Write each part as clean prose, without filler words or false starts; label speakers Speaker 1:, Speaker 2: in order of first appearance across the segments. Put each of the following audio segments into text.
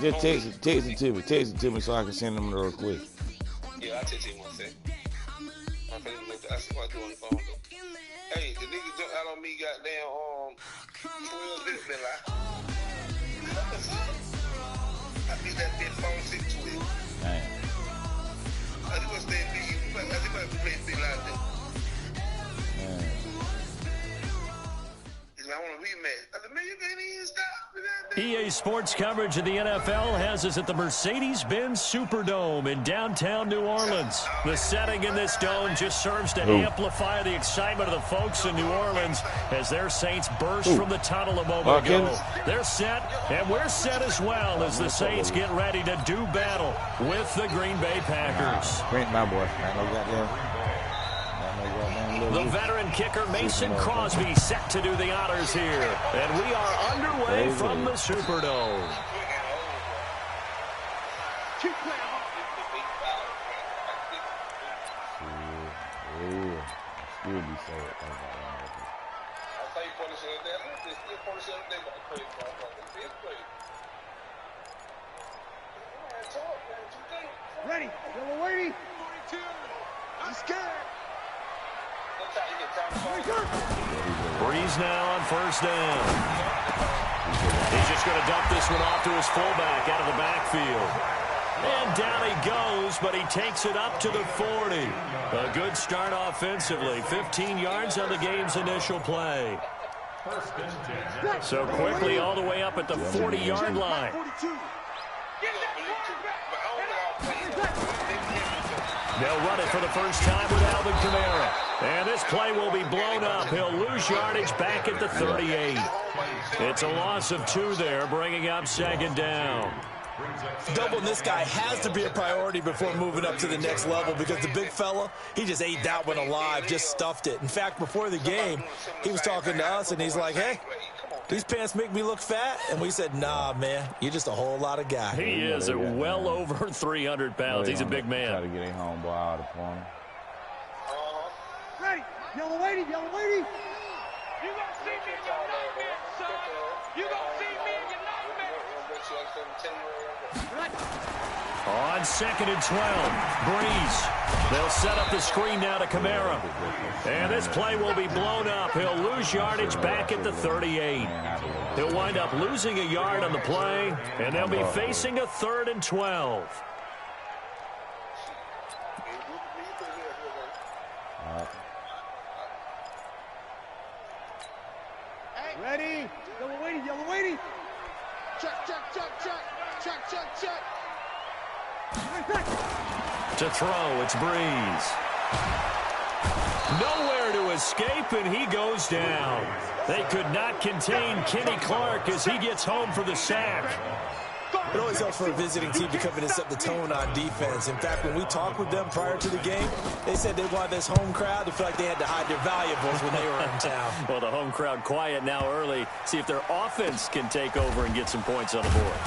Speaker 1: Just text it to me. Text it to me so I can send them real quick.
Speaker 2: Yeah, I'll text you one sec. I see what I do on the phone. Hey, the nigga jumped out on me, goddamn, 12 minutes, man. I think that bitch phone 612.
Speaker 1: Damn.
Speaker 2: I just want to stay in big. I just want to play big like that. I want to rematch. I said, man, you can't even stop.
Speaker 3: EA Sports coverage of the NFL has us at the Mercedes-Benz Superdome in downtown New Orleans. The setting in this dome just serves to amplify the excitement of the folks in New Orleans as their Saints burst from the tunnel a moment ago. They're set, and we're set as well as the Saints get ready to do battle with the Green Bay Packers.
Speaker 1: Great, my boy.
Speaker 3: The veteran kicker Mason Crosby set to do the honors here. And we are underway from the Superdome.
Speaker 4: Ready, yellow lady. I'm scared.
Speaker 3: Breeze now on first down. He's just going to dump this one off to his fullback out of the backfield. And down he goes, but he takes it up to the 40. A good start offensively. 15 yards on the game's initial play. So quickly all the way up at the 40-yard line. They'll run it for the first time with Alvin Kamara. And this play will be blown up. He'll lose yardage back at the 38. It's a loss of 2 there, bringing up second down.
Speaker 5: Doubling this guy has to be a priority before moving up to the next level because the big fella, he just ate that one alive, just stuffed it. In fact, before the game, he was talking to us, and he's like, hey, these pants make me look fat. And we said, nah, man, you're just a whole lot of guy.
Speaker 3: He is well over 300 pounds. He's a big man.
Speaker 1: Try to get him home, boy, out of the corner.
Speaker 4: Ready, yellow lady, yellow lady.
Speaker 6: You gonna see me in your nightmare, son. You gonna see me in your nightmare.
Speaker 3: On second and 12, Breeze. They'll set up the screen now to Kamara. And this play will be blown up. He'll lose yardage back at the 38. He'll wind up losing a yard on the play, and they'll be facing a 3rd and 12.
Speaker 4: Ready, yellow lady, yellow lady. Check, check, check, check, check, check, check.
Speaker 3: To throw, it's Breeze. Nowhere to escape, and he goes down. They could not contain Kenny Clark as he gets home for the sack.
Speaker 5: It always helps for a visiting team to come in and set the tone on defense. In fact, when we talked with them prior to the game, they said they wanted this home crowd to feel like they had to hide their valuables when they were in town.
Speaker 3: Well, the home crowd quiet now early. See if their offense can take over and get some points on the board.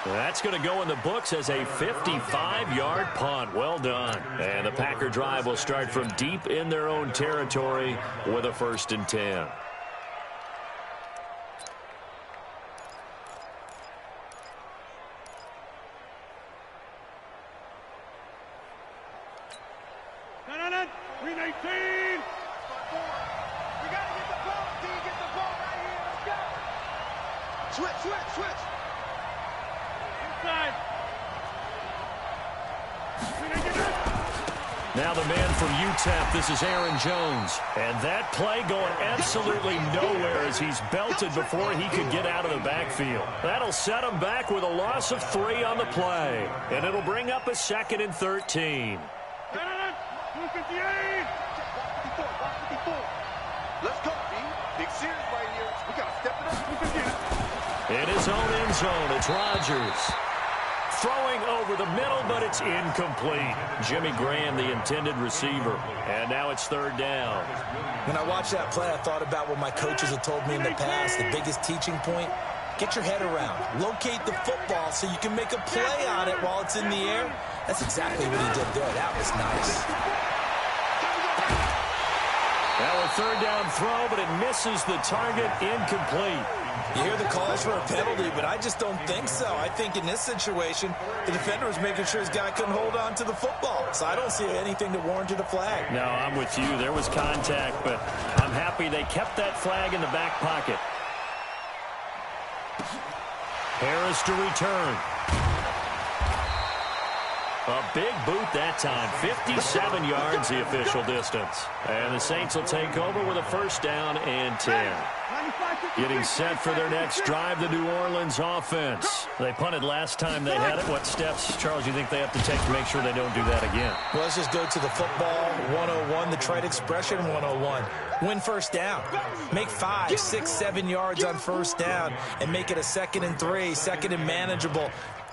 Speaker 3: That's going to go in the books as a 55-yard punt. Well done. And the Packer drive will start from deep in their own territory with a 1st and 10.
Speaker 4: No. 319. We got to get the ball, D. Get the ball right here. Let's go. Switch. Inside.
Speaker 3: Now the man from UTEP, this is Aaron Jones. And that play going absolutely nowhere as he's belted before he could get out of the backfield. That'll set him back with a loss of 3 on the play. And it'll bring up a 2nd and 13.
Speaker 4: 258.
Speaker 6: Let's go, B. Big series right here. We got to step it up.
Speaker 3: In his own end zone, it's Rodgers. Throwing over the middle, but it's incomplete. Jimmy Graham, the intended receiver. And now it's 3rd down.
Speaker 5: When I watched that play, I thought about what my coaches had told me in the past. The biggest teaching point, get your head around. Locate the football so you can make a play on it while it's in the air. That's exactly what he did there. That was nice.
Speaker 3: Now a 3rd down throw, but it misses the target, incomplete.
Speaker 5: You hear the calls for a penalty, but I just don't think so. I think in this situation, the defender was making sure his guy couldn't hold on to the football. So I don't see anything that warranted a flag.
Speaker 3: No, I'm with you. There was contact, but I'm happy they kept that flag in the back pocket. Harris to return. A big boot that time. 57 yards the official distance. And the Saints will take over with a first down and 10. Getting set for their next drive, the New Orleans offense. They punted last time they had it. What steps, Charles, you think they have to take to make sure they don't do that again?
Speaker 5: Well, let's just go to the football 101, the trite expression 101. Win first down. Make 5, 6, 7 yards on first down and make it a 2nd and 3, 2nd and manageable.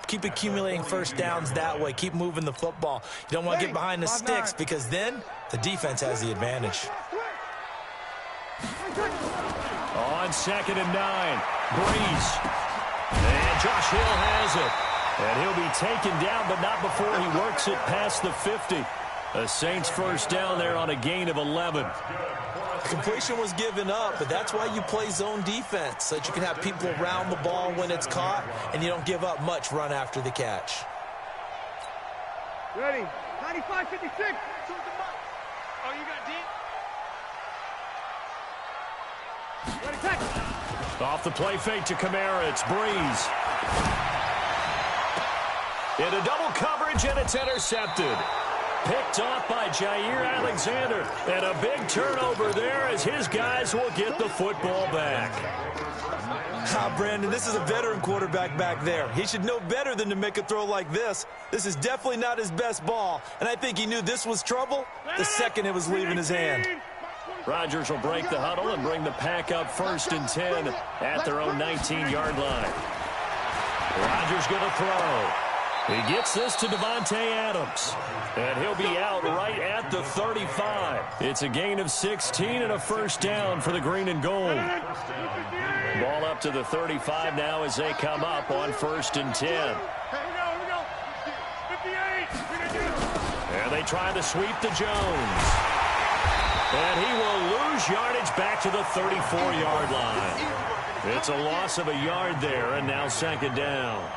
Speaker 5: Keep accumulating first downs that way. Keep moving the football. You don't want to get behind the sticks because then the defense has the advantage.
Speaker 3: On 2nd and 9, Breeze. And Josh Hill has it. And he'll be taken down, but not before he works it past the 50. A Saints first down there on a gain of 11.
Speaker 5: Completion was given up, but that's why you play zone defense, so that you can have people around the ball when it's caught, and you don't give up much run after the catch.
Speaker 4: Ready. 95-56. Oh, you got deep? Ready, catch.
Speaker 3: Off the play fake to Kamara, it's Breeze. Into double coverage, and it's intercepted. Picked off by Jair Alexander. And a big turnover there as his guys will get the football back.
Speaker 5: Brandon, this is a veteran quarterback back there. He should know better than to make a throw like this. This is definitely not his best ball. And I think he knew this was trouble the second it was leaving his hand.
Speaker 3: Rodgers will break the huddle and bring the pack up 1st and 10 at their own 19-yard line. Rodgers going to throw. He gets this to Devontae Adams. And he'll be out right at the 35. It's a gain of 16 and a first down for the green and gold. Ball up to the 35 now as they come up on 1st and 10.
Speaker 4: Here we go. 58.
Speaker 3: And they try to sweep to Jones. And he will lose yardage back to the 34-yard line. It's a loss of a yard there, and now 2nd down.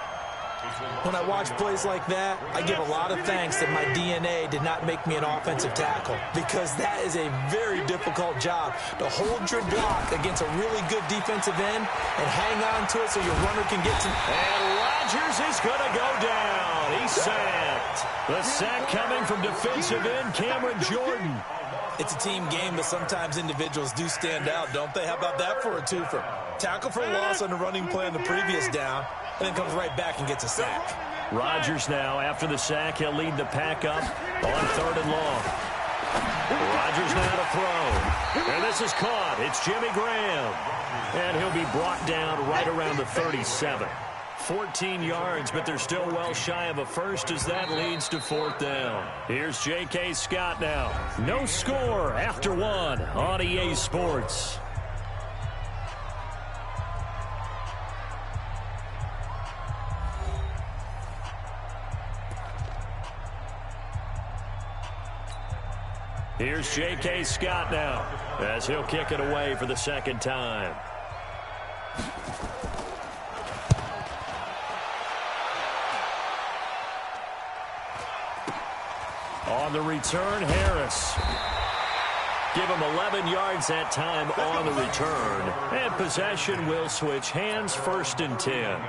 Speaker 5: When I watch plays like that, I give a lot of thanks that my DNA did not make me an offensive tackle, because that is a very difficult job to hold your block against a really good defensive end and hang on to it so your runner can get to.
Speaker 3: And Rodgers is going to go down. He's sacked. The sack coming from defensive end Cameron Jordan.
Speaker 5: It's a team game, but sometimes individuals do stand out, don't they? How about that for a twofer? Tackle for loss on the running play on the previous down, and then comes right back and gets a sack.
Speaker 3: Rodgers now, after the sack, he'll lead the pack up on 3rd and long. Rodgers now to throw. And this is caught. It's Jimmy Graham. And he'll be brought down right around the 37. 14 yards, but they're still well shy of a first as that leads to 4th down. Here's J.K. Scott now. No score after 1 on EA Sports. Here's J.K. Scott now as he'll kick it away for the 2nd time. On the return, Harris. Give him 11 yards that time on the return. And possession will switch hands, 1st and 10.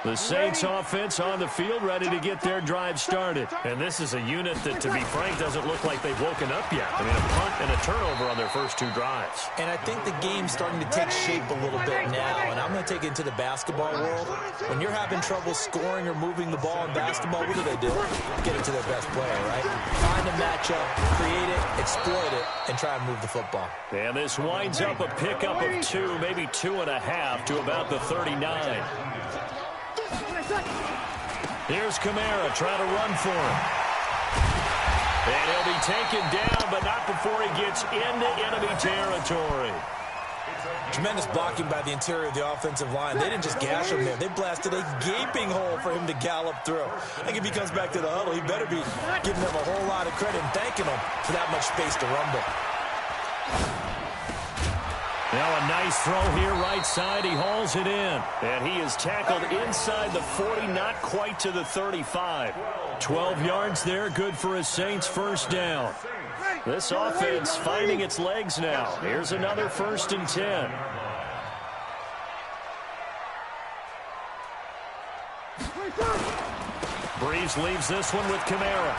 Speaker 3: The Saints offense on the field, ready to get their drive started. And this is a unit that, to be frank, doesn't look like they've woken up yet. I mean, a punt and a turnover on their first 2 drives.
Speaker 5: And I think the game's starting to take shape a little bit now. And I'm going to take it into the basketball world. When you're having trouble scoring or moving the ball in basketball, what do? Get it to their best player, right? Find a matchup, create it, exploit it, and try and move the football.
Speaker 3: And this winds up a pickup of 2, maybe 2.5 to about the 39. Here's Kamara trying to run for him. And he'll be taken down, but not before he gets into enemy territory.
Speaker 5: Tremendous blocking by the interior of the offensive line. They didn't just gash him there. They blasted a gaping hole for him to gallop through. I think if he comes back to the huddle, he better be giving them a whole lot of credit and thanking them for that much space to rumble.
Speaker 3: Now a nice throw here right side. He hauls it in. And he is tackled inside the 40, not quite to the 35. 12 yards there, good for a Saints first down. This offense finding its legs now. Here's another 1st and 10. Breeze leaves this one with Kamara.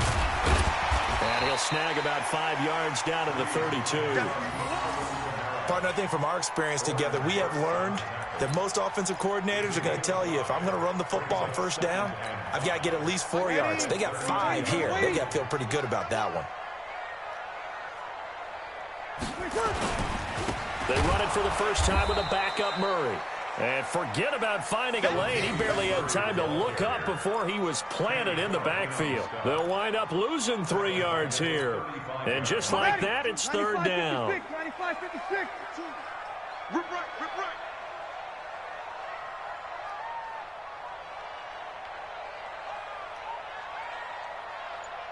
Speaker 3: And he'll snag about 5 yards down to the 32.
Speaker 5: Partner, I think from our experience together, we have learned that most offensive coordinators are going to tell you, if I'm going to run the football on first down, I've got to get at least 4 yards. They got 5 here. They got to feel pretty good about that one.
Speaker 3: They run it for the first time with a backup Murray. And forget about finding a lane. He barely had time to look up before he was planted in the backfield. They'll wind up losing 3 yards here. And just like that, it's 3rd down.
Speaker 4: 95-56. Rip right, rip right.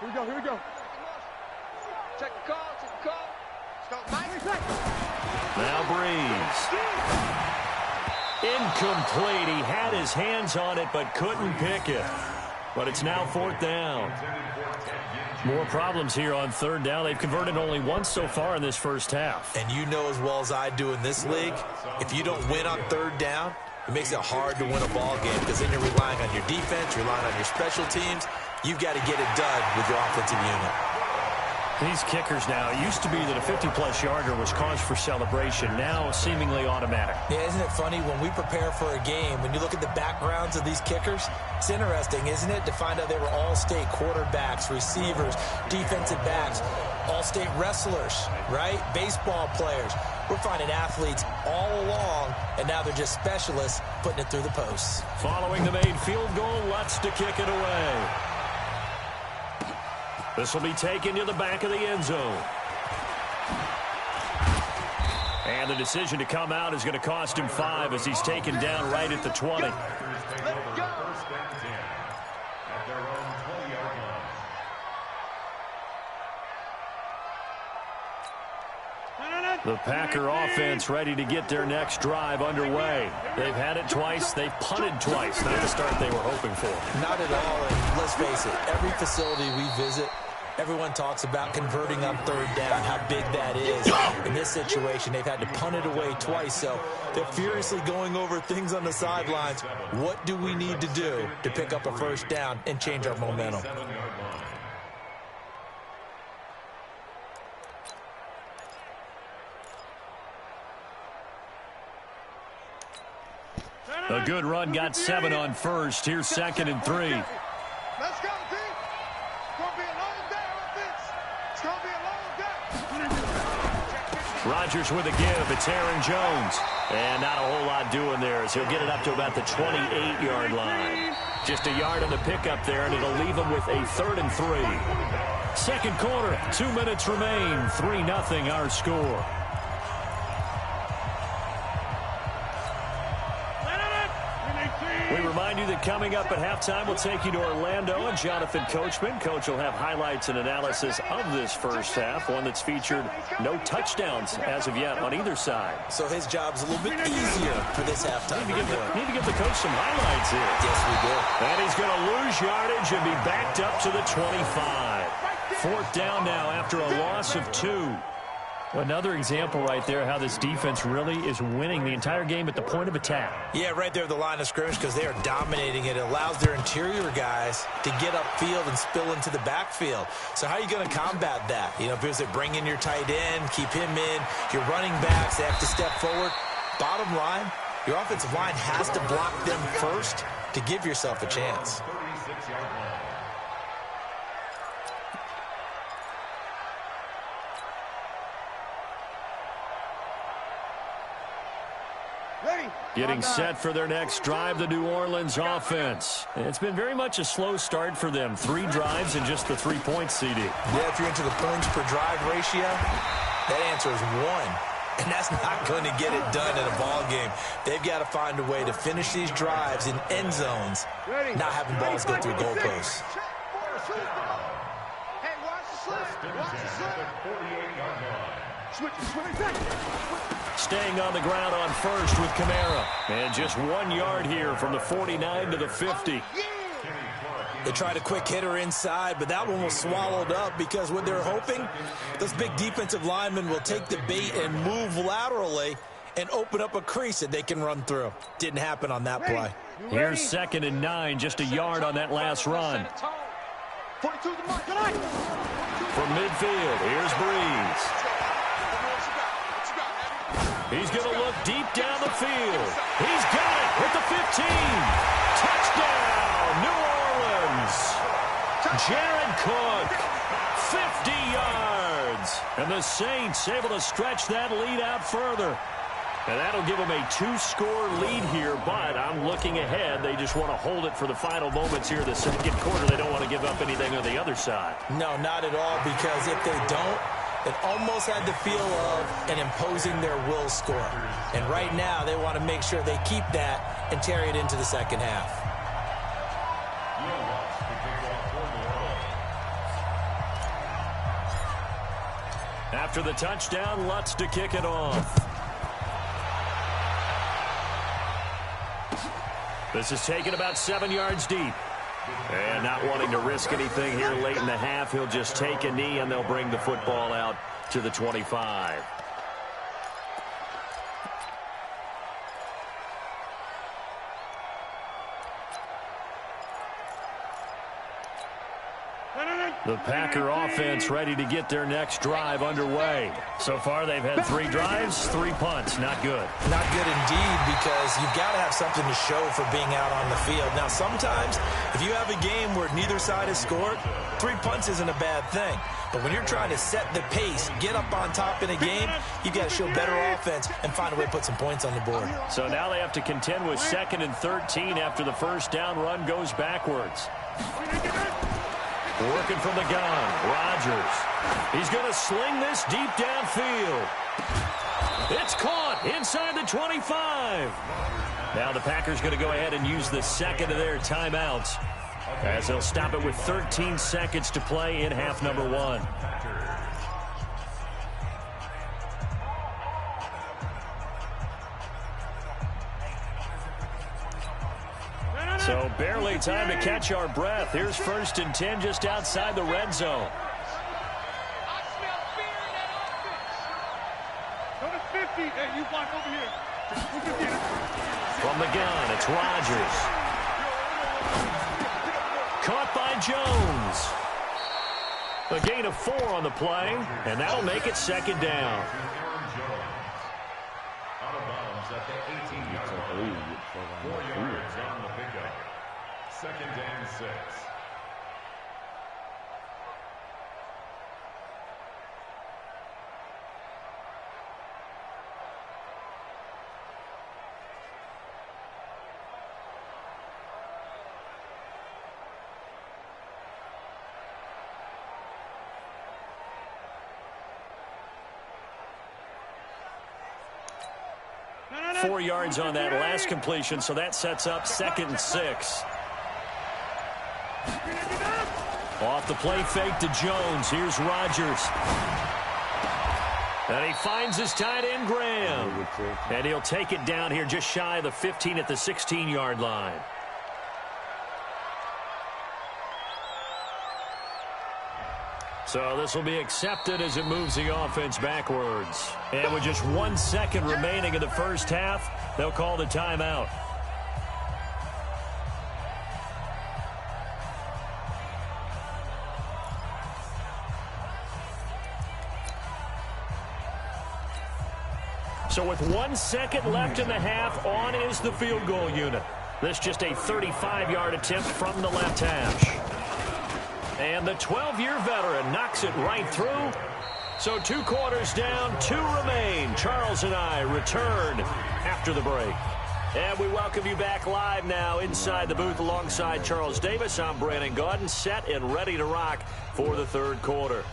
Speaker 4: Here we go, here we go. Check the call, check the call.
Speaker 3: Now Breeze. Incomplete. He had his hands on it but couldn't pick it. But it's now 4th down. More problems here on 3rd down. They've converted only once so far in this first half.
Speaker 5: And you know as well as I do in this league, if you don't win on 3rd down, it makes it hard to win a ball game because then you're relying on your defense, you're relying on your special teams. You've got to get it done with your offensive unit.
Speaker 3: These kickers now, it used to be that a 50-plus yarder was cause for celebration. Now seemingly automatic.
Speaker 5: Yeah, isn't it funny when we prepare for a game, when you look at the backgrounds of these kickers, it's interesting, isn't it, to find out they were all-state quarterbacks, receivers, defensive backs, all-state wrestlers, right? Baseball players. We're finding athletes all along, and now they're just specialists putting it through the posts.
Speaker 3: Following the made field goal, Lutz to kick it away. This will be taken to the back of the end zone. And the decision to come out is going to cost him 5 as he's taken down right at the 20. The Packer offense ready to get their next drive underway. They've had it twice. They've punted twice. Not the start they were hoping for.
Speaker 5: Not at all, and let's face it, every facility we visit, everyone talks about converting on 3rd down, how big that is. In this situation, they've had to punt it away twice, so they're furiously going over things on the sidelines. What do we need to do to pick up a first down and change our momentum?
Speaker 3: A good run got 7 on first. Here's 2nd and 3.
Speaker 4: Let's go, D. It's going to be a long day, offense. It's going to be a long day.
Speaker 3: Rodgers with a give. It's Aaron Jones. And not a whole lot doing there as he'll get it up to about the 28-yard line. Just a yard on the pickup there, and it'll leave him with a 3rd and 3. Second quarter, 2 minutes remain. 3-0 our score. We remind you that coming up at halftime, we'll take you to Orlando and Jonathan Coachman. Coach will have highlights and analysis of this first half, one that's featured no touchdowns as of yet on either side.
Speaker 5: So his job's a little bit easier for this halftime.
Speaker 3: Need to give the coach some highlights here.
Speaker 5: Yes, we do.
Speaker 3: And he's going to lose yardage and be backed up to the 25. 4th down now after a loss of 2. Another example right there how this defense really is winning the entire game at the point of attack.
Speaker 5: Yeah, right there at the line of scrimmage because they are dominating it. It allows their interior guys to get upfield and spill into the backfield. So how are you going to combat that? You know, if it's bring in your tight end, keep him in, your running backs, they have to step forward. Bottom line, your offensive line has to block them first to give yourself a chance.
Speaker 3: Getting set for their next drive, the New Orleans offense. It's been very much a slow start for them. 3 drives and just the 3 points, CD.
Speaker 5: Yeah, if you're into the points per drive ratio, that answer is 1. And that's not going to get it done in a ball game. They've got to find a way to finish these drives in end zones, not having balls go through goalposts.
Speaker 4: Hey, watch the slip. Watch the slip.
Speaker 3: Staying on the ground on first with Kamara. And just 1 yard here from the 49 to the 50.
Speaker 5: They tried a quick hitter inside, but that one was swallowed up because what they're hoping, those big defensive linemen will take the bait and move laterally and open up a crease that they can run through. Didn't happen on that play.
Speaker 3: Here's 2nd and 9, just a yard on that last run. From midfield, here's Breeze. He's going to look deep down the field. He's got it at the 15. Touchdown, New Orleans. Jared Cook, 50 yards. And the Saints able to stretch that lead out further. And that'll give them a 2-score lead here, but I'm looking ahead. They just want to hold it for the final moments here in the second quarter. They don't want to give up anything on the other side.
Speaker 5: No, not at all, because if they don't, it almost had the feel of an imposing their will score. And right now, they want to make sure they keep that and carry it into the second half.
Speaker 3: After the touchdown, Lutz to kick it off. This is taken about 7 yards deep. And not wanting to risk anything here late in the half, he'll just take a knee and they'll bring the football out to the 25. The Packer offense ready to get their next drive underway. So far, they've had 3 drives, 3 punts. Not good.
Speaker 5: Not good indeed, because you've got to have something to show for being out on the field. Now, sometimes, if you have a game where neither side has scored, 3 punts isn't a bad thing. But when you're trying to set the pace, get up on top in a game, you've got to show better offense and find a way to put some points on the board.
Speaker 3: So now they have to contend with 2nd and 13 after the first down run goes backwards. Working from the gun, Rodgers. He's going to sling this deep downfield. It's caught inside the 25. Now the Packers going to go ahead and use the second of their timeouts, as they'll stop it with 13 seconds to play in half number 1. So barely time to catch our breath. Here's 1st and 10 just outside the red zone.
Speaker 4: I smell fear in that offense. Go to 50. Hey, you block over here. We can get it.
Speaker 3: From the gun, it's Rodgers. Caught by Jones. A gain of 4 on the play, and that'll make it 2nd down.
Speaker 7: Out of bounds at the 18-yard line. 4 yards on the pickup. 2nd and 6.
Speaker 3: No. 4 yards on that last completion, so that sets up 2nd and 6. Off the play fake to Jones. Here's Rodgers. And he finds his tight end, Graham. And he'll take it down here just shy of the 15 at the 16-yard line. So this will be accepted as it moves the offense backwards. And with just 1 second remaining in the first half, they'll call the timeout. So with 1 second left in the half, on is the field goal unit. This just a 35-yard attempt from the left hash. And the 12-year veteran knocks it right through. So 2 quarters down, 2 remain. Charles and I return after the break. And we welcome you back live now inside the booth alongside Charles Davis. I'm Brandon Gaudin, set and ready to rock for the 3rd quarter.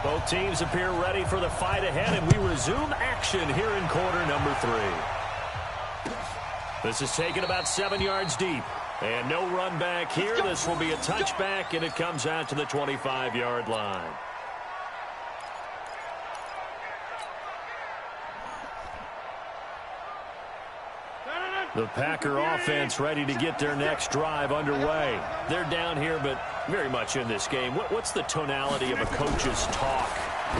Speaker 3: Both teams appear ready for the fight ahead, and we resume action here in quarter number 3. This is taken about 7 yards deep. And no run back here. This will be a touchback, and it comes out to the 25-yard line. The Packer offense ready to get their next drive underway. They're down here, but very much in this game. What's the tonality of a coach's talk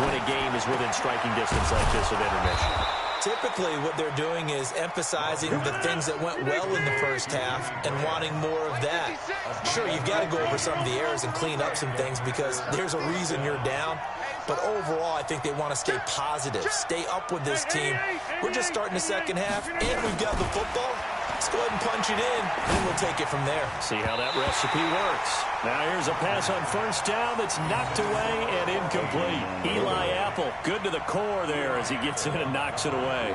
Speaker 3: when a game is within striking distance like this of intermission?
Speaker 5: Typically, what they're doing is emphasizing the things that went well in the first half and wanting more of that. Sure, you've got to go over some of the errors and clean up some things because there's a reason you're down. But overall, I think they want to stay positive, stay up with this team. We're just starting the second half, and we've got the football. Let's go ahead and punch it in, and we'll take it from there.
Speaker 3: See how that recipe works. Now here's a pass on first down that's knocked away and incomplete. Eli Apple, good to the core there as he gets in and knocks it away.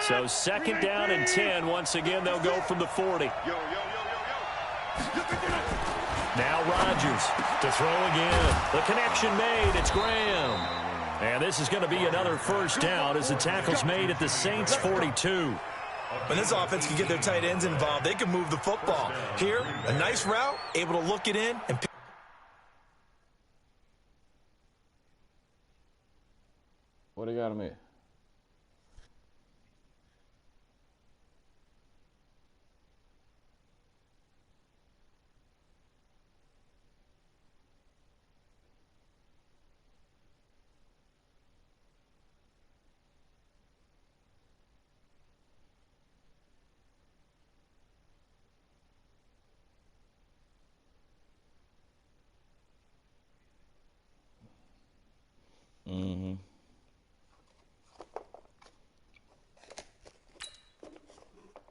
Speaker 3: So second down and 10. Once again, they'll go from the 40. Now Rodgers to throw again. The connection made. It's Graham. And this is going to be another first down as the tackle's made at the Saints' 42.
Speaker 5: When this offense can get their tight ends involved, they can move the football. Here, a nice route, able to look it in and pick.
Speaker 1: What they got him at?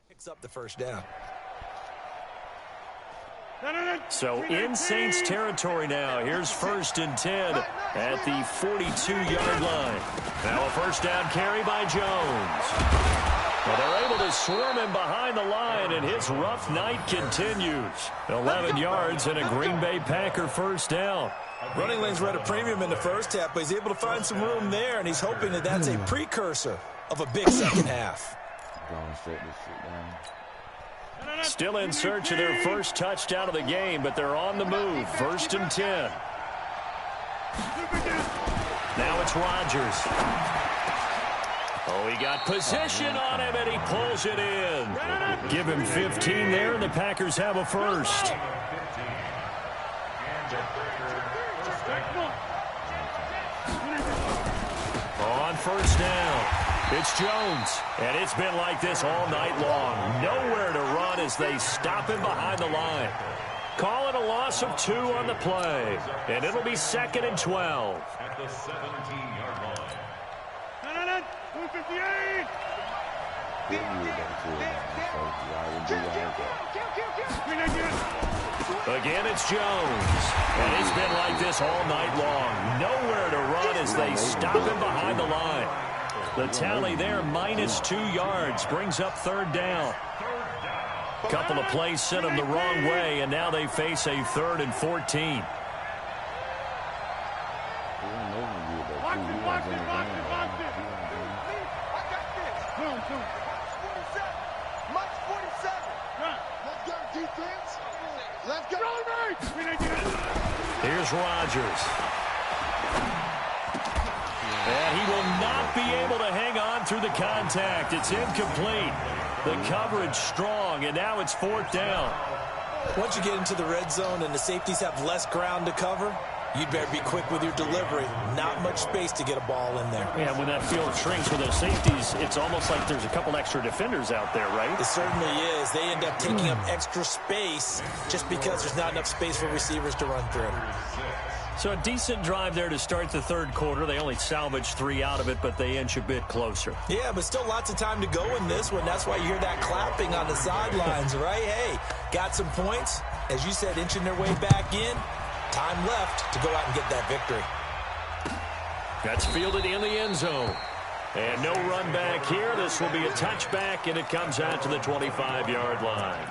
Speaker 5: Picks up the first down.
Speaker 3: So in Saints territory now. Here's first and 10 at the 42-yard line. Now a first down carry by Jones. Well, they're able to swarm him behind the line, and his rough night continues. 11 yards and a Green Bay Packer first down.
Speaker 5: Running lanes were at a premium in the first half, but he's able to find some room there, and he's hoping that that's a precursor of a big second half.
Speaker 3: Still in search of their first touchdown of the game, but they're on the move. First and 10. Now it's Rodgers. Oh, he got position on him, and he pulls it in. Give him 15 there, and the Packers have a first. On first down, it's Jones, and it's been like this all night long. Nowhere to run as they stop him behind the line. Call it a loss of 2 on the play, and it'll be second and 12.
Speaker 7: At the 17-yard line.
Speaker 4: 258.
Speaker 3: Again, it's Jones, and it's been like this all night long. Nowhere to run as they stop him behind the line. The tally there, -2 yards, brings up third down. Couple of plays sent them the wrong way, and now they face a 3rd and 14. Here's Rodgers. And he will not be able to hang on through the contact. It's incomplete. The coverage strong, and now it's 4th down.
Speaker 5: Once you get into the red zone and the safeties have less ground to cover, you'd better be quick with your delivery. Not much space to get a ball in there.
Speaker 3: Yeah, when that field shrinks with those safeties, it's almost like there's a couple extra defenders out there, right?
Speaker 5: It certainly is. They end up taking up extra space just because there's not enough space for receivers to run through.
Speaker 3: So a decent drive there to start the third quarter. They only salvaged 3 out of it, but they inch a bit closer.
Speaker 5: Yeah, but still lots of time to go in this one. That's why you hear that clapping on the sidelines, right? Hey, got some points. As you said, inching their way back in. Time left to go out and get that victory.
Speaker 3: That's fielded in the end zone. And no run back here. This will be a touchback, and it comes out to the 25-yard line.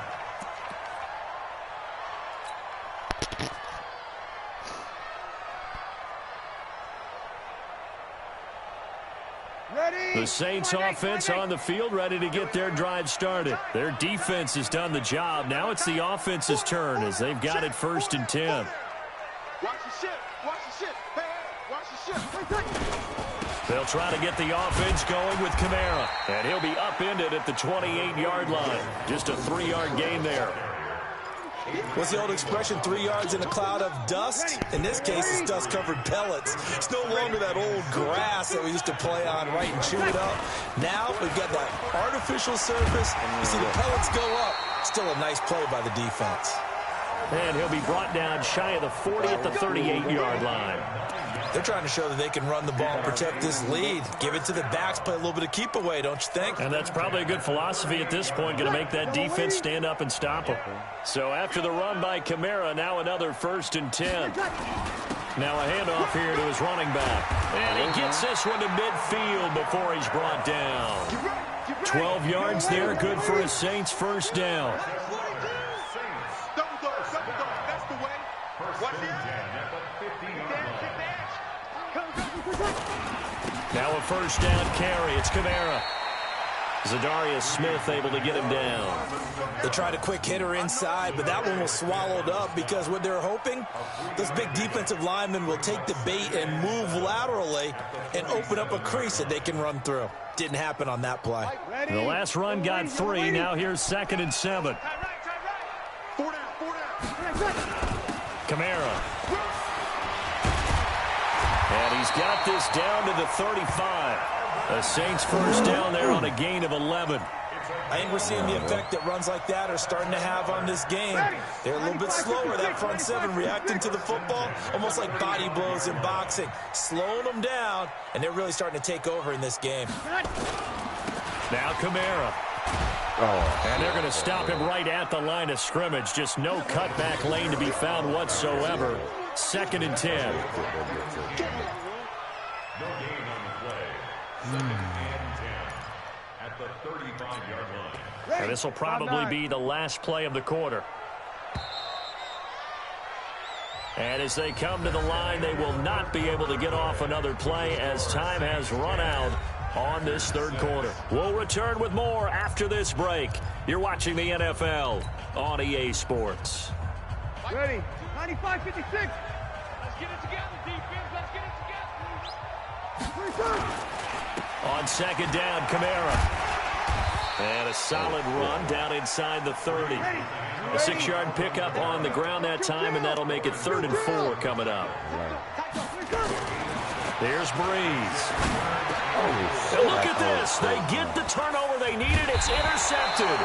Speaker 3: The Saints offense on the field, ready to get their drive started. Their defense has done the job. Now it's the offense's turn as they've got it 1st and 10.
Speaker 6: Watch the ship. Watch the ship. Hey, watch the ship.
Speaker 3: They'll try to get the offense going with Kamara. And he'll be upended at the 28-yard line. Just a 3-yard gain there.
Speaker 5: What's the old expression, 3 yards in a cloud of dust? In this case, it's dust-covered pellets. It's no longer that old grass that we used to play on, right, and chew it up. Now we've got that artificial surface. You see the pellets go up. Still a nice play by the defense.
Speaker 3: And he'll be brought down shy of the 40 at the 38-yard line.
Speaker 5: They're trying to show that they can run the ball and protect this lead. Give it to the backs, play a little bit of keep away, don't you think?
Speaker 3: And that's probably a good philosophy at this point, going to make that defense stand up and stop them. So after the run by Kamara, now another 1st and 10. Now a handoff here to his running back. And he gets this one to midfield before he's brought down. 12 yards there, good for a Saints 1st down. Now a 1st down carry. It's Kamara. Zadarius Smith able to get him down.
Speaker 5: They tried a quick hitter inside, but that one was swallowed up because what they're hoping, those big defensive linemen will take the bait and move laterally and open up a crease that they can run through. Didn't happen on that play.
Speaker 3: The last run got 3. Now here's 2nd and 7. Kamara. And he's got this down to the 35. The Saints 1st down there on a gain of 11.
Speaker 5: I think we're seeing the effect that runs like that are starting to have on this game. They're a little bit slower, that front 7, reacting to the football, almost like body blows in boxing, slowing them down, and they're really starting to take over in this game.
Speaker 3: Now Kamara. And they're going to stop him right at the line of scrimmage. Just no cutback lane to be found whatsoever. 2nd and 10.
Speaker 7: No gain on the play. 2nd and 10 at the 35-yard line.
Speaker 3: And this will probably be the last play of the quarter. And as they come to the line, they will not be able to get off another play as time has run out on this 3rd quarter. We'll return with more after this break. You're watching the NFL on EA Sports.
Speaker 4: Ready. 95-56. Let's get it together, defense. Let's get it together.
Speaker 3: On 2nd down, Kamara. And a solid run down inside the 30. A 6-yard pickup on the ground that time, and that'll make it 3rd and 4 coming up. There's Breeze. And look at this. They get the turnover they needed. It's intercepted.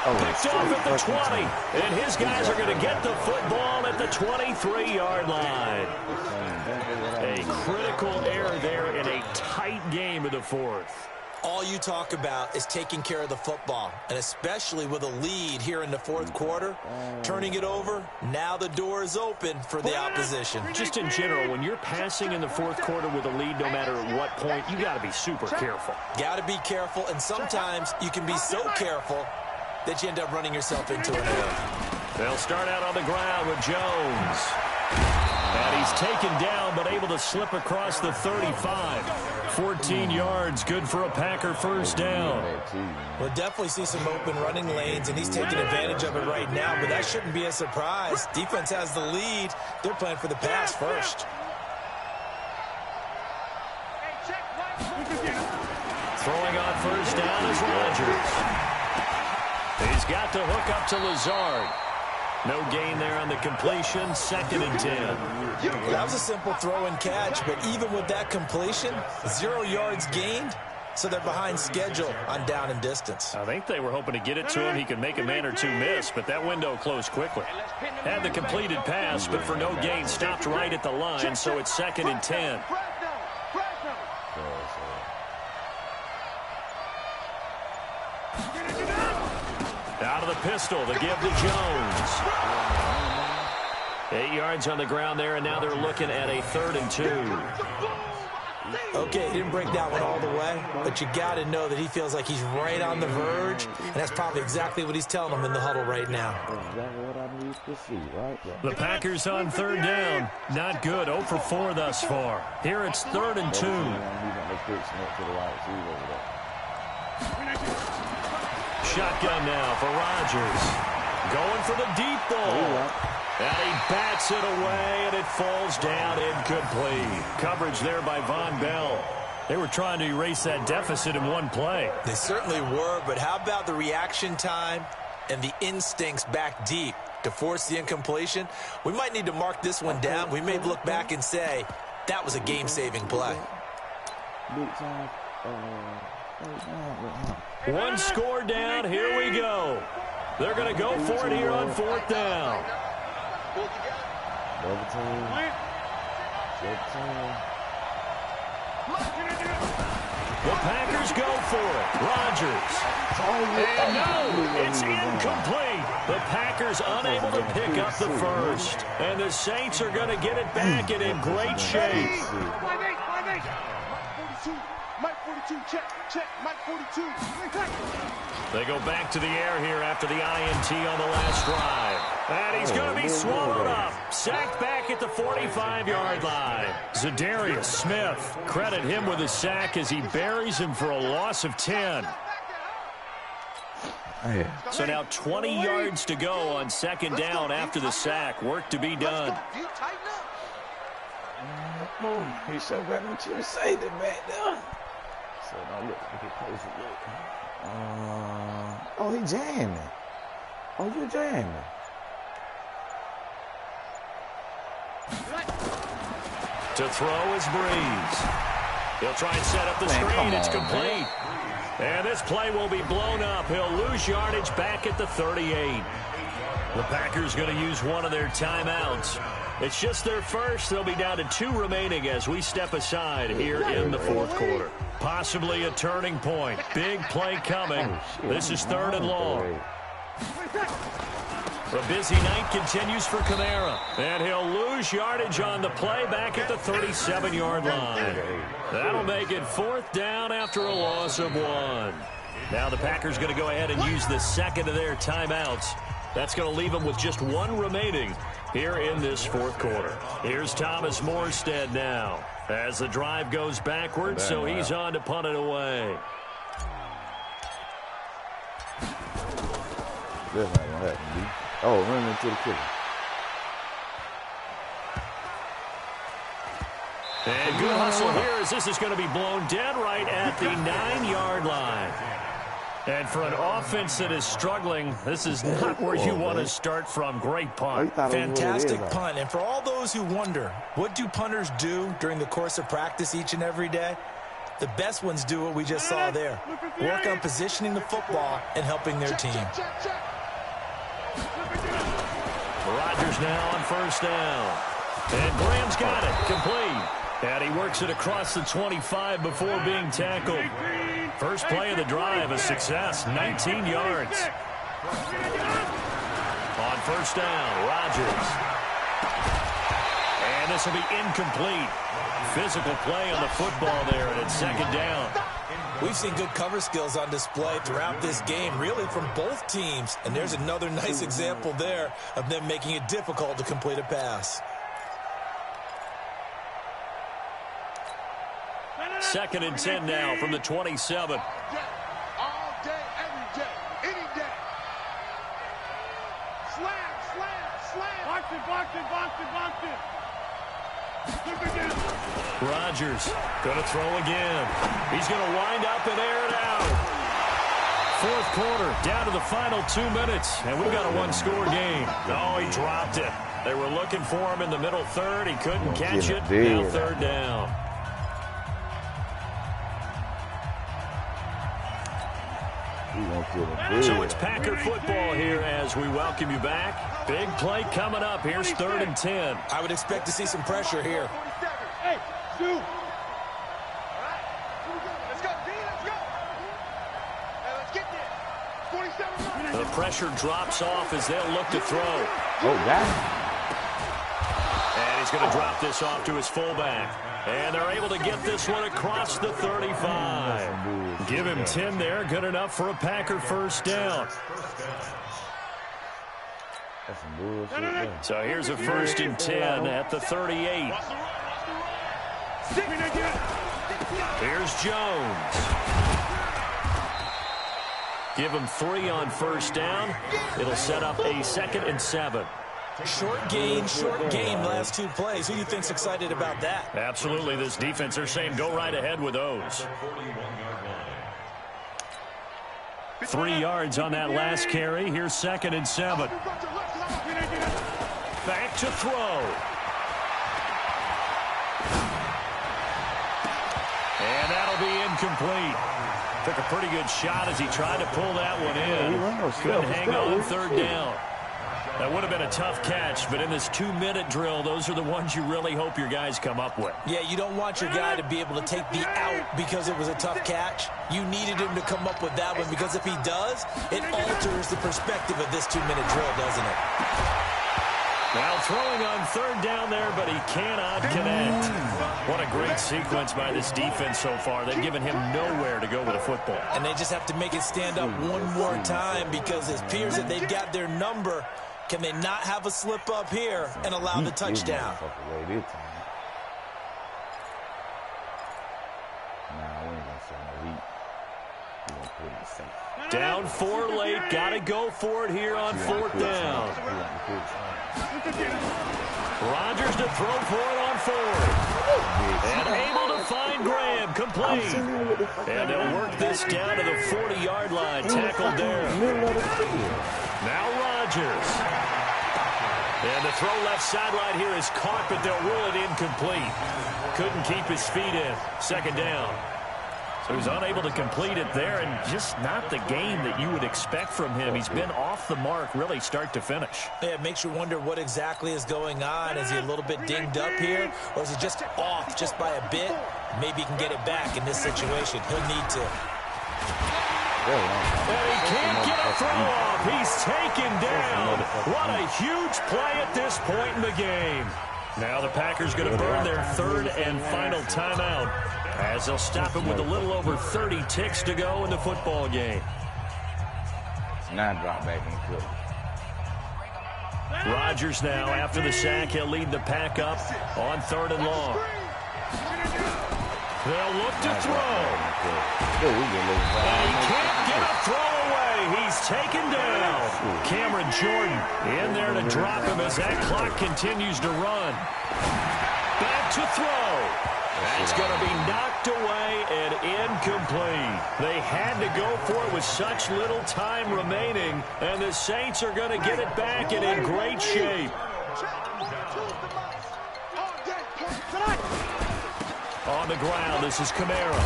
Speaker 3: Picked off at the 20. And his guys are going to get the football at the 23-yard line. A critical error there in a tight game of the 4th.
Speaker 5: All you talk about is taking care of the football, and especially with a lead here in the 4th quarter, turning it over, now the door is open for the opposition.
Speaker 3: Just in general, when you're passing in the 4th quarter with a lead, no matter at what point, you got to be super careful.
Speaker 5: Got to be careful, and sometimes you can be so careful that you end up running yourself into an error.
Speaker 3: They'll start out on the ground with Jones. And he's taken down, but able to slip across the 35. 14 yards, good for a Packer 1st down.
Speaker 5: We'll definitely see some open running lanes, and he's taking advantage of it right now, but that shouldn't be a surprise. Defense has the lead. They're playing for the pass first.
Speaker 3: Throwing on 1st down is Rodgers. He's got to hook up to Lazard. No gain there on the completion. 2nd and 10.
Speaker 5: That was a simple throw and catch, but even with that completion, 0 yards gained, so they're behind schedule on down and distance.
Speaker 3: I think they were hoping to get it to him. He could make a man or two miss, but that window closed quickly. Had the completed pass, but for no gain, stopped right at the line, so it's 2nd and 10. Out of the pistol, the give to Jones. 8 yards on the ground there, and now they're looking at a 3rd and 2.
Speaker 5: Okay, he didn't break that one all the way, but you got to know that he feels like he's right on the verge, and that's probably exactly what he's telling them in the huddle right now.
Speaker 1: Exactly what I need to see right there.
Speaker 3: The Packers on third down. Not good. 0 for 4 thus far. Here it's 3rd and 2. Shotgun now for Rodgers. Going for the deep ball. And he bats it away, and it falls down incomplete. Coverage there by Von Bell. They were trying to erase that deficit in one play.
Speaker 5: They certainly were, but how about the reaction time and the instincts back deep to force the incompletion? We might need to mark this one down. We may look back and say that was a game-saving play.
Speaker 3: One score down. Here we go. They're going to go for it here on 4th down.
Speaker 1: Double team.
Speaker 3: The Packers go for it. Rodgers. And no, it's incomplete. The Packers unable to pick up the first. And the Saints are going to get it back and in great shape.
Speaker 4: Mike 42, check, Mike 42.
Speaker 3: They go back to the air here after the INT on the last drive. And he's going to be swallowed up. Sacked back at the 45-yard line. Zadarius Smith, credit him with a sack as he buries him for a loss of 10. So now 20 yards to go on 2nd down after the sack. Work to be done.
Speaker 1: He so glad what you say that back there. So don't look like it close look. Oh, he jamming. Oh, you jamming.
Speaker 3: To throw is Breeze. He'll try and set up the screen. It's complete. And this play will be blown up. He'll lose yardage back at the 38. The Packers going to use one of their timeouts. It's just their first. They'll be down to 2 remaining as we step aside here in the 4th quarter. Possibly a turning point. Big play coming. This is 3rd and long. The busy night continues for Kamara. And he'll lose yardage on the play back at the 37-yard line. That'll make it 4th down after a loss of 1. Now the Packers going to go ahead and use the second of their timeouts. That's going to leave them with just 1 remaining here in this 4th quarter. Here's Thomas Morstead now as the drive goes backwards, so he's on to punt it away.
Speaker 1: That's not going to happen, dude. Oh, running into the kicker.
Speaker 3: And good hustle here as this is going to be blown dead right at the 9-yard line. And for an offense that is struggling, this is not where you want to start from. Great punt.
Speaker 5: Fantastic punt. And for all those who wonder, what do punters do during the course of practice each and every day? The best ones do what we just saw there. Work on positioning the football and helping their team.
Speaker 3: Rodgers now on 1st down. And Graham's got it. Complete. And he works it across the 25 before being tackled. First play of the drive, a success, 19 yards. On 1st down, Rodgers. And this will be incomplete. Physical play on the football there, and it's 2nd down.
Speaker 5: We've seen good cover skills on display throughout this game, really from both teams. And there's another nice example there of them making it difficult to complete a pass.
Speaker 3: 2nd and 10 now from the 27.
Speaker 4: All day, every day, any day. Slam. Box it.
Speaker 3: Rodgers going to throw again. He's going to wind up and air it out. 4th quarter, down to the final 2 minutes, and we've got a 1-score game. Oh, he dropped it. They were looking for him in the middle third. He couldn't catch it. Now 3rd down. So it's Packer football here as we welcome you back. Big play coming up. Here's 3rd and 10.
Speaker 5: I would expect to see some pressure here.
Speaker 4: Hey, Stu. All right, let's go, D, let's go. Hey, let's get there. 47.
Speaker 3: The pressure drops off as they'll look to throw.
Speaker 1: Oh, God.
Speaker 3: And he's going to drop this off to his fullback. And they're able to get this one across the 35. Give him 10 there. Good enough for a Packer first down. So here's a 1st and 10 at the 38. Here's Jones. Give him 3 on first down. It'll set up a 2nd and 7.
Speaker 5: Short game last 2 plays. Who do you think's excited about that?
Speaker 3: Absolutely. This defense, they're saying go right ahead with those. 3 yards on that last carry. Here's 2nd and 7. Back to throw. And that'll be incomplete. Took a pretty good shot as he tried to pull that one in. Couldn't hang on 3rd down. That would have been a tough catch, but in this 2-minute drill, those are the ones you really hope your guys come up with.
Speaker 5: Yeah, you don't want your guy to be able to take the out because it was a tough catch. You needed him to come up with that one because if he does, it alters the perspective of this 2-minute drill, doesn't it?
Speaker 3: Now throwing on 3rd down there, but he cannot connect. What a great sequence by this defense so far. They've given him nowhere to go with the football.
Speaker 5: And they just have to make it stand up one more time because it appears that they've got their number. Can they not have a slip up here and allow the touchdown?
Speaker 3: Down 4 late. Got to go for it here on 4th down. Rodgers to throw for it on 4th. And able to find Graham. Complete. And they'll work this down to the 40-yard line. Tackled there. Now Rodgers. And the throw left sideline here is caught, but they'll rule it incomplete. Couldn't keep his feet in. 2nd down. So he's unable to complete it there, and just not the game that you would expect from him. He's been off the mark, really, start to finish.
Speaker 5: Yeah, it makes you wonder what exactly is going on. Is he a little bit dinged up here, or is he just off just by a bit? Maybe he can get it back in this situation. He'll need to.
Speaker 3: And he can't get a throw off. He's taken down. What a huge play at this point in the game. Now the Packers going to burn their 3rd and final timeout as they'll stop him with a little over 30 ticks to go in the football game.
Speaker 1: 9 drop back in the
Speaker 3: Rodgers now, after the sack, he'll lead the pack up on 3rd and long. They'll look to throw. And he can't get a throw away. He's taken down. Cameron Jordan in there to drop him as that clock continues to run. Back to throw. That's going to be knocked away and incomplete. They had to go for it with such little time remaining, and the Saints are going to get it back and in great shape. On the ground, this is Kamara.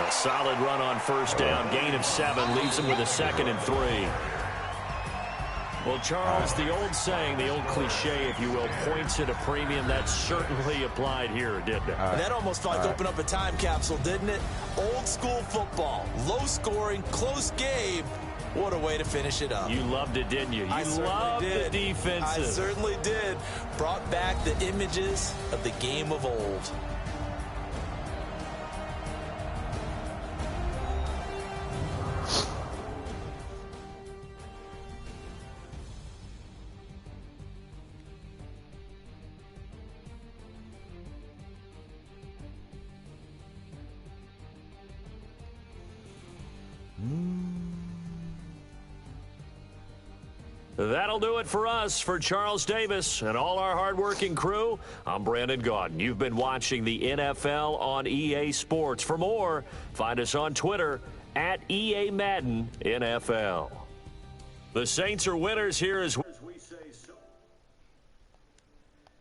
Speaker 3: A solid run on 1st down. Gain of 7 leaves him with a 2nd and 3. Well, Charles, the old saying, the old cliche, if you will, points at a premium, that certainly applied here, didn't it?
Speaker 5: That almost like opened up a time capsule, didn't it? Old school football, low scoring, close game. What a way to finish it up.
Speaker 3: You loved it, didn't you? You loved the defensive.
Speaker 5: I certainly did. Brought back the images of the game of old.
Speaker 3: That'll do it for us. For Charles Davis and all our hardworking crew, I'm Brandon Gaudin. You've been watching the NFL on EA Sports. For more, find us on Twitter @EA Madden NFL. The Saints are winners here as well.